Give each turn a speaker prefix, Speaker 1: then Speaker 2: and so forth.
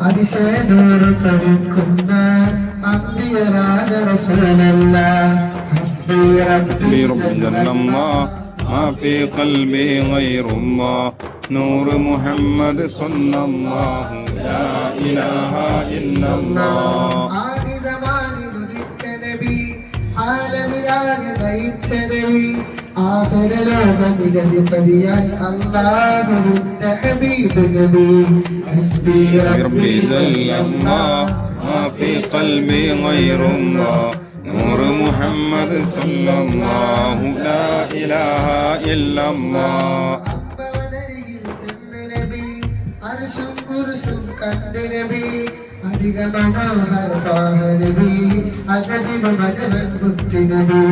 Speaker 1: അതിശയനൂറ് കഴിക്കുന്ന അമ്പിയരാജ റസൂലല്ലാഹ് ഹസ്ബി റബ്ബി ജല്ലല്ലാഹ് ما في قلبي غير الله نور محمد صلى الله لا إله إلا الله آدي زماني جدت نبي عالم داغ غيت نبي آخر لوغم لذفديان الله بنت حبيب نبي حسبي ربي جل الله ما في قلبي غير الله نور محمد صلى الله لا إله إلا الله അർശും കുർശും കണ്ട് നബി അധിക മനോഹര ത്വാഹ നബി അജബിലും അജബൻ ബുദ്ധി നബി